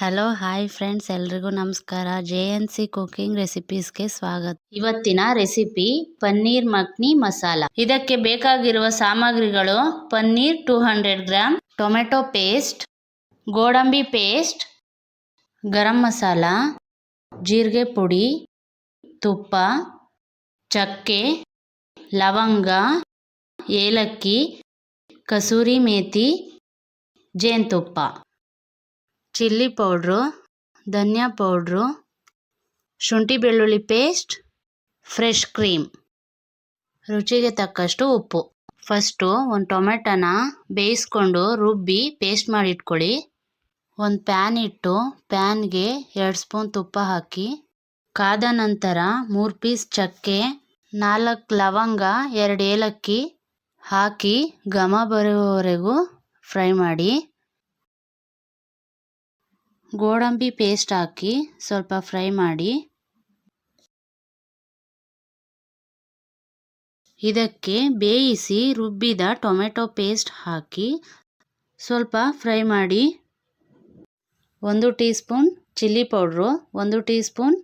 Hello hi friends, ಎಲ್ರಿಗೂ ನಮಸ್ಕಾರ. JNC cooking ರೆಸಿಪೀಸ್ಗೆ ಸ್ವಾಗತ. ಇವತ್ತಿನ ರೆಸಿಪಿ ಪನ್ನೀರ್ ಮಖ್ನಿ ಮಸಾಲ. ಇದಕ್ಕೆ ಬೇಕಾಗಿರುವ ಸಾಮಗ್ರಿಗಳು: ಪನ್ನೀರ್ 200 ಗ್ರಾಮ್, ಟೊಮೆಟೊ ಪೇಸ್ಟ್, ಗೋಡಂಬಿ ಪೇಸ್ಟ್, ಗರಂ ಮಸಾಲ, ಜೀರಿಗೆ ಪುಡಿ, ತುಪ್ಪ, ಚಕ್ಕೆ, ಲವಂಗ, ಏಲಕ್ಕಿ, ಕಸೂರಿ ಮೇಥಿ, ಜೇನುತುಪ್ಪ, ಚಿಲ್ಲಿ ಪೌಡ್ರು, ಧನಿಯಾ ಪೌಡ್ರು, ಶುಂಠಿ ಬೆಳ್ಳುಳ್ಳಿ ಪೇಸ್ಟ್, ಫ್ರೆಶ್ ಕ್ರೀಮ್, ರುಚಿಗೆ ತಕ್ಕಷ್ಟು ಉಪ್ಪು. ಫಸ್ಟು ಒಂದು ಟೊಮೆಟೊನ ಬೇಯಿಸ್ಕೊಂಡು ರುಬ್ಬಿ ಪೇಸ್ಟ್ ಮಾಡಿ ಇಟ್ಕೊಳ್ಳಿ. ಒಂದು ಪ್ಯಾನ್ ಇಟ್ಟು ಪ್ಯಾನ್ಗೆ 2 ಸ್ಪೂನ್ ತುಪ್ಪ ಹಾಕಿ, ಕಾದ ನಂತರ 3 ಪೀಸ್ ಚಕ್ಕೆ, 4 ಲವಂಗ, 2 ಏಲಕ್ಕಿ ಹಾಕಿ ಘಮ ಬರುವವರೆಗೂ ಫ್ರೈ ಮಾಡಿ. ಗೋಡಂಬಿ ಪೇಸ್ಟ್ ಹಾಕಿ ಸ್ವಲ್ಪ ಫ್ರೈ ಮಾಡಿ. ಇದಕ್ಕೆ ಬೇಯಿಸಿ ರುಬ್ಬಿದ ಟೊಮೆಟೊ ಪೇಸ್ಟ್ ಹಾಕಿ ಸ್ವಲ್ಪ ಫ್ರೈ ಮಾಡಿ. 1 teaspoon chilli powder, 1 teaspoon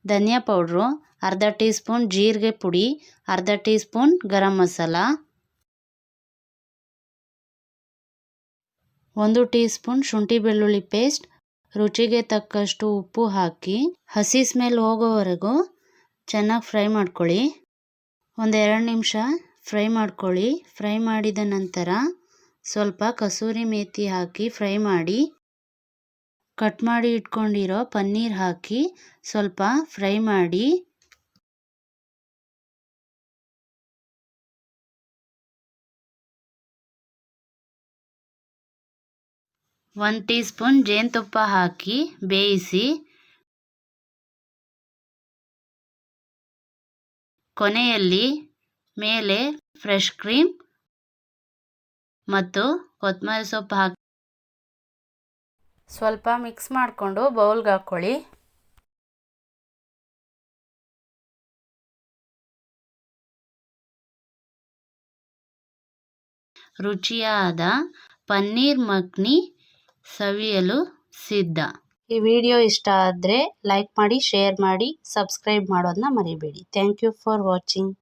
ಧನಿಯಾ ಪೌಡ್ರು, ಅರ್ಧ ಟೀ ಸ್ಪೂನ್ ಜೀರಿಗೆ ಪುಡಿ, ಅರ್ಧ teaspoon garam masala, 1 teaspoon ಶುಂಠಿ ಬೆಳ್ಳುಳ್ಳಿ ಪೇಸ್ಟ್, ರುಚಿಗೆ ತಕ್ಕಷ್ಟು ಉಪ್ಪು ಹಾಕಿ ಹಸಿ ಸ್ಮೆಲ್ ಹೋಗೋವರೆಗೂ ಚೆನ್ನಾಗಿ ಫ್ರೈ ಮಾಡ್ಕೊಳ್ಳಿ. 1-2 ನಿಮಿಷ ಫ್ರೈ ಮಾಡ್ಕೊಳ್ಳಿ. ಫ್ರೈ ಮಾಡಿದ ನಂತರ ಸ್ವಲ್ಪ ಕಸೂರಿ ಮೇಥಿ ಹಾಕಿ ಫ್ರೈ ಮಾಡಿ. ಕಟ್ ಮಾಡಿ ಇಟ್ಕೊಂಡಿರೋ ಪನ್ನೀರ್ ಹಾಕಿ ಸ್ವಲ್ಪ ಫ್ರೈ ಮಾಡಿ. ಒಂದು ಟೀ ಸ್ಪೂನ್ ಜೇನುತುಪ್ಪ ಹಾಕಿ ಬೇಯಿಸಿ. ಕೊನೆಯಲ್ಲಿ ಮೇಲೆ ಫ್ರೆಶ್ ಕ್ರೀಮ್ ಮತ್ತು ಕೊತ್ತಂಬರಿ ಸೊಪ್ಪು ಹಾಕಿ ಸ್ವಲ್ಪ ಮಿಕ್ಸ್ ಮಾಡಿಕೊಂಡು ಬೌಲ್ಗೆ ಹಾಕ್ಕೊಳ್ಳಿ. ರುಚಿಯಾದ ಪನ್ನೀರ್ ಮಖ್ನಿ ಸವಿಯಲು ಸಿದ್ಧ. ಈ ವಿಡಿಯೋ ಇಷ್ಟ ಆದರೆ ಲೈಕ್ ಮಾಡಿ, ಶೇರ್ ಮಾಡಿ, ಸಬ್ಸ್ಕ್ರೈಬ್ ಮಾಡೋದನ್ನ ಮರಿಬೇಡಿ. Thank you for watching.